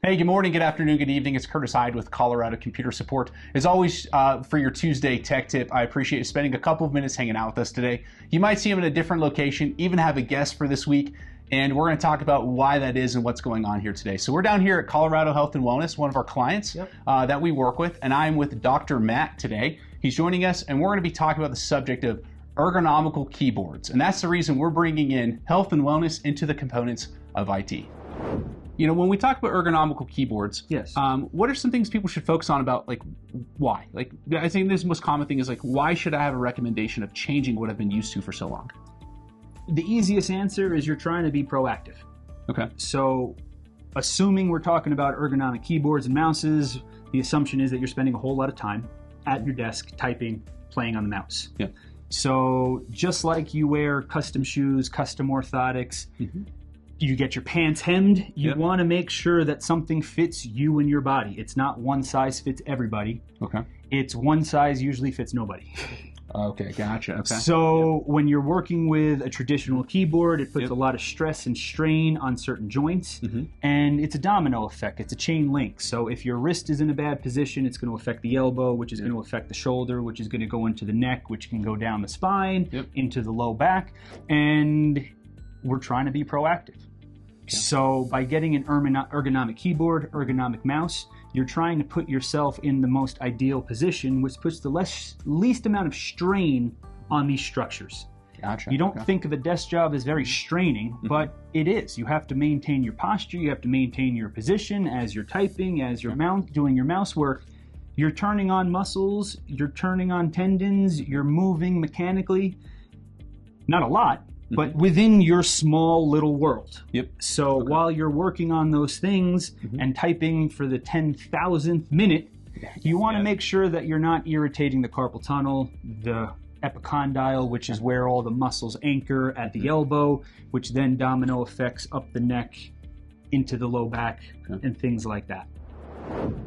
Hey, good morning, good afternoon, good evening. It's Curtis Hyde with Colorado Computer Support. As always, for your Tuesday tech tip, I appreciate you spending a couple of minutes hanging out with us today. You might see him in a different location, even have a guest for this week, and we're going to talk about why that is and what's going on here today. So we're down here at Colorado Health and Wellness, one of our clients that we work with, and I'm with Dr. Matt today. He's joining us, and we're going to be talking about the subject of ergonomical keyboards, and that's the reason we're bringing in health and wellness into the components of IT. You know, when we talk about ergonomical keyboards, what are some things people should focus on about, like, why? Like, I think this most common thing is, like, why should I have a recommendation of changing what I've been used to for so long? The easiest answer is you're trying to be proactive. Okay. So, assuming we're talking about ergonomic keyboards and mouses, the assumption is that you're spending a whole lot of time at your desk typing, playing on the mouse. Yeah. So, just like you wear custom shoes, custom orthotics, you get your pants hemmed, you want to make sure that something fits you and your body. It's not one size fits everybody. Okay. It's one size usually fits nobody. Okay, gotcha. Okay. So when you're working with a traditional keyboard, it puts a lot of stress and strain on certain joints, and it's a domino effect. It's a chain link. So if your wrist is in a bad position, it's going to affect the elbow, which is going to affect the shoulder, which is going to go into the neck, which can go down the spine, into the low back, and we're trying to be proactive. So by getting an ergonomic keyboard, ergonomic mouse, you're trying to put yourself in the most ideal position, which puts the least amount of strain on these structures. Gotcha. You don't think of a desk job as very straining, but it is. You have to maintain your posture, you have to maintain your position as you're typing, as you're doing your mouse work. You're turning on muscles, you're turning on tendons, you're moving mechanically. Not a lot, but within your small little world. So while you're working on those things and typing for the 10,000th minute, you want to make sure that you're not irritating the carpal tunnel, the epicondyle, which is where all the muscles anchor at the elbow, which then domino effects up the neck into the low back and things like that.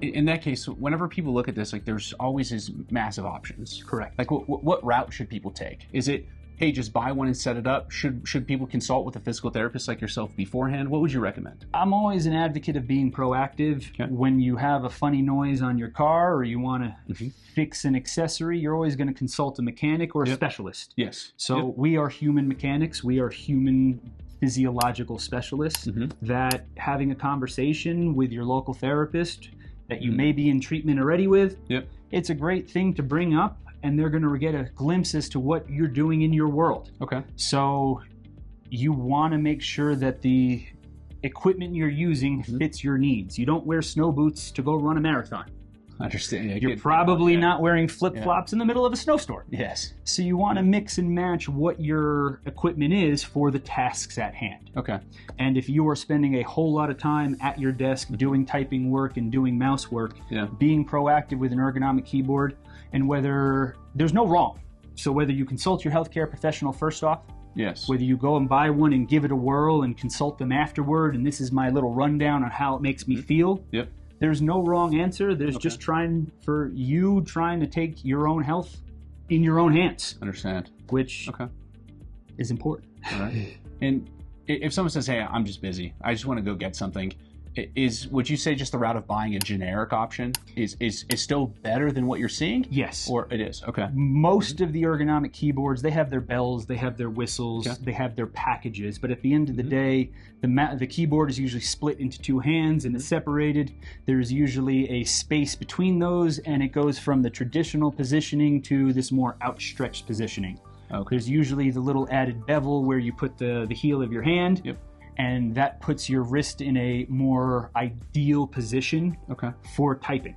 In that case, whenever people look at this, like, there's always these massive options. Correct. Like, what route should people take? Is it, hey, just buy one and set it up? Should people consult with a physical therapist like yourself beforehand? What would you recommend? I'm always an advocate of being proactive. When you have a funny noise on your car or you want to fix an accessory, you're always going to consult a mechanic or a specialist. Yes. So we are human mechanics. We are human physiological specialists that having a conversation with your local therapist that you may be in treatment already with, it's a great thing to bring up, and they're going to get a glimpse as to what you're doing in your world. Okay. So you want to make sure that the equipment you're using fits your needs. You don't wear snow boots to go run a marathon. I understand. Yeah, you're probably not wearing flip-flops in the middle of a snowstorm. Yes. So you want to mix and match what your equipment is for the tasks at hand. Okay. And if you are spending a whole lot of time at your desk doing typing work and doing mouse work, being proactive with an ergonomic keyboard, and whether there's no wrong. So whether you consult your healthcare professional first off, whether you go and buy one and give it a whirl and consult them afterward, and this is my little rundown on how it makes me feel. There's no wrong answer. There's just trying to take your own health in your own hands. Understand. Which is important. All right. And if someone says, hey, I'm just busy, I just want to go get something, would you say just the route of buying a generic option is still better than what you're seeing? Yes. Or it is? Okay. Most of the ergonomic keyboards, they have their bells, they have their whistles, they have their packages, but at the end of the day, the keyboard is usually split into two hands and it's separated. There's usually a space between those, and it goes from the traditional positioning to this more outstretched positioning. There's usually the little added bevel where you put the heel of your hand. And that puts your wrist in a more ideal position for typing.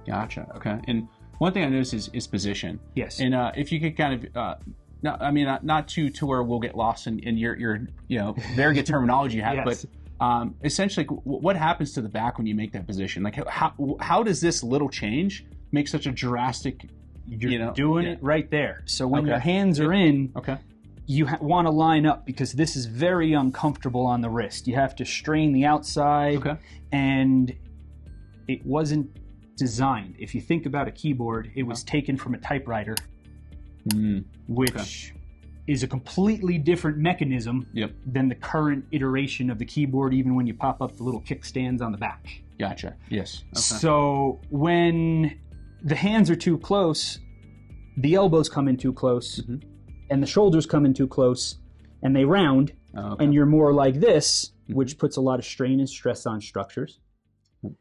Gotcha. Okay. And one thing I noticed is position. Yes. And if you could kind of, not to where we'll get lost in your very good terminology you have, but essentially, what happens to the back when you make that position? Like, how does this little change make such a drastic? You're doing it right there. So when your hands are in. You want to line up because this is very uncomfortable on the wrist. You have to strain the outside, and it wasn't designed. If you think about a keyboard, it was taken from a typewriter, which is a completely different mechanism Yep. than the current iteration of the keyboard, even when you pop up the little kickstands on the back. Gotcha. Yes. Okay. So when the hands are too close, the elbows come in too close, and the shoulders come in too close, and they round, and you're more like this, which puts a lot of strain and stress on structures.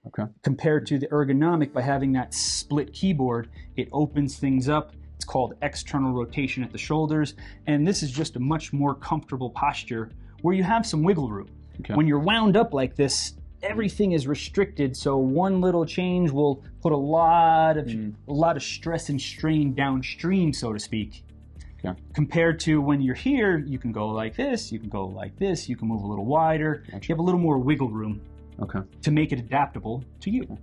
Okay. Compared to the ergonomic, by having that split keyboard, it opens things up. It's called external rotation at the shoulders, and this is just a much more comfortable posture where you have some wiggle room. Okay. When you're wound up like this, everything is restricted, so one little change will put a lot of stress and strain downstream, so to speak. Okay. Compared to when you're here, you can go like this, you can go like this, you can move a little wider. Gotcha. You have a little more wiggle room Okay. to make it adaptable to you.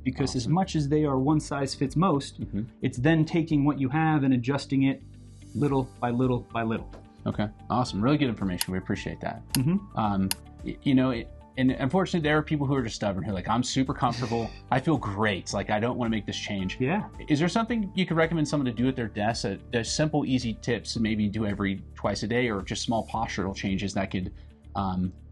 Because as much as they are one size fits most, it's then taking what you have and adjusting it little by little by little. Okay. Awesome. Really good information. We appreciate that. You know, and unfortunately, there are people who are just stubborn, who are like, I'm super comfortable. I feel great. Like, I don't want to make this change. Yeah. Is there something you could recommend someone to do at their desk? There's simple, easy tips to maybe do twice a day, or just small postural changes that could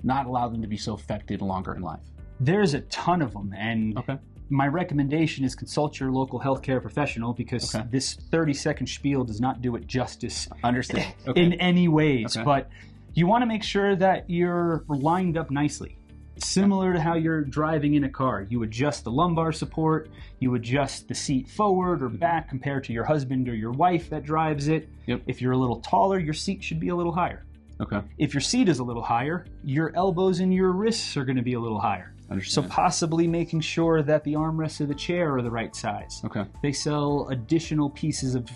not allow them to be so affected longer in life? There's a ton of them. And my recommendation is consult your local healthcare professional, because this 30-second spiel does not do it justice. Understand. In any ways. But you want to make sure that you're lined up nicely. Similar to how you're driving in a car. You adjust the lumbar support, you adjust the seat forward or back compared to your husband or your wife that drives it. If you're a little taller, your seat should be a little higher. If your seat is a little higher, your elbows and your wrists are going to be a little higher. So possibly making sure that the armrests of the chair are the right size. They sell additional pieces of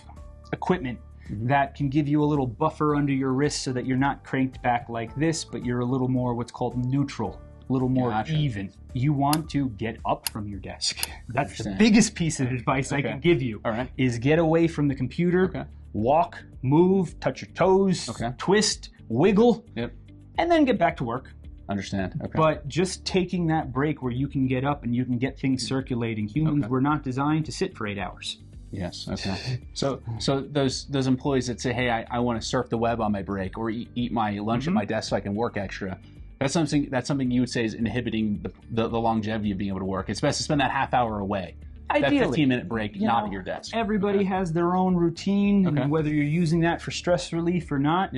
equipment that can give you a little buffer under your wrist so that you're not cranked back like this, but you're a little more what's called neutral. A little more even. You want to get up from your desk. That's the biggest piece of advice I can give you. Is get away from the computer, walk, move, touch your toes, twist, wiggle, and then get back to work. Understand. But just taking that break where you can get up and you can get things circulating. Humans were not designed to sit for 8 hours. Yes. Okay. So those employees that say, "Hey, I want to surf the web on my break, or eat my lunch at my desk so I can work extra." That's something you would say is inhibiting the longevity of being able to work. It's best to spend that half hour away. Ideally, that 15-minute break, not at your desk. Everybody has their own routine, and whether you're using that for stress relief or not.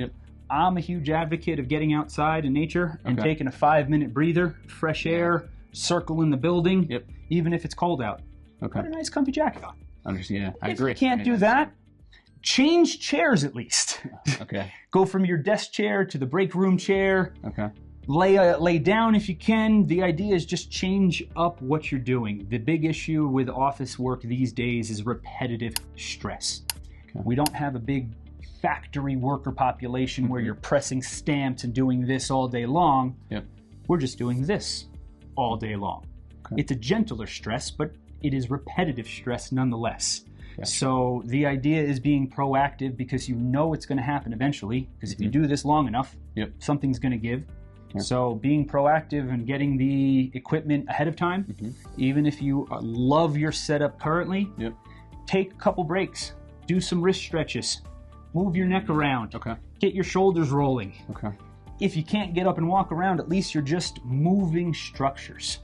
I'm a huge advocate of getting outside in nature and taking a 5-minute breather, fresh air, circle in the building, even if it's cold out. Put a nice comfy jacket on. Understand? I agree. If you can't do that, change chairs at least. Go from your desk chair to the break room chair. Lay down if you can. The idea is just change up what you're doing. The big issue with office work these days is repetitive stress. We don't have a big factory worker population where you're pressing stamps and doing this all day long. We're just doing this all day long. It's a gentler stress, but it is repetitive stress nonetheless. So the idea is being proactive, because you know it's going to happen eventually, because if you do this long enough, something's going to give. So being proactive and getting the equipment ahead of time, even if you love your setup currently, take a couple breaks, do some wrist stretches, move your neck around, get your shoulders rolling. If you can't get up and walk around, at least you're just moving structures.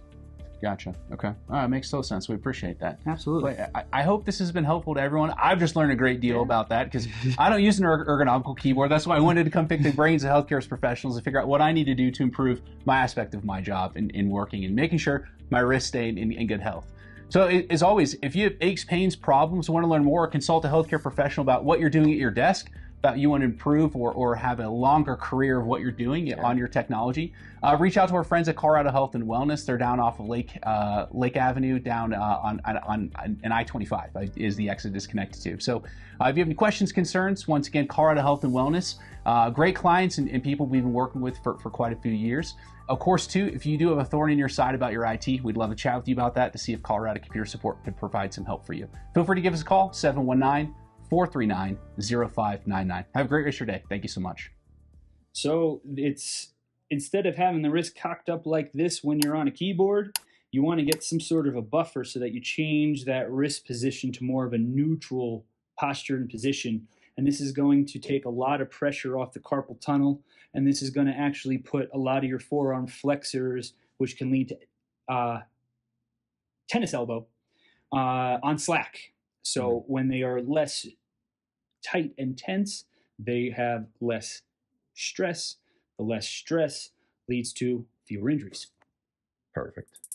Gotcha. Okay. It makes total sense. We appreciate that. Absolutely. I hope this has been helpful to everyone. I've just learned a great deal about that, because I don't use an ergonomical keyboard. That's why I wanted to come pick the brains of healthcare professionals to figure out what I need to do to improve my aspect of my job in working and making sure my wrists stay in good health. So as always, if you have aches, pains, problems, want to learn more, consult a healthcare professional about what you're doing at your desk, about you want to improve or have a longer career of what you're doing on your technology, reach out to our friends at Colorado Health and Wellness. They're down off of Lake Avenue, down on I-25 is the exit is connected to. So if you have any questions, concerns, once again, Colorado Health and Wellness, great clients and people we've been working with for quite a few years. Of course, too, if you do have a thorn in your side about your IT, we'd love to chat with you about that to see if Colorado Computer Support could provide some help for you. Feel free to give us a call, 719-439-0599. Have a great rest of your day. Thank you so much. So it's, instead of having the wrist cocked up like this when you're on a keyboard, you want to get some sort of a buffer so that you change that wrist position to more of a neutral posture and position. and this is going to take a lot of pressure off the carpal tunnel, and this is going to actually put a lot of your forearm flexors, which can lead to tennis elbow, on slack. So when they are less tight and tense, they have less stress. The less stress leads to fewer injuries. Perfect.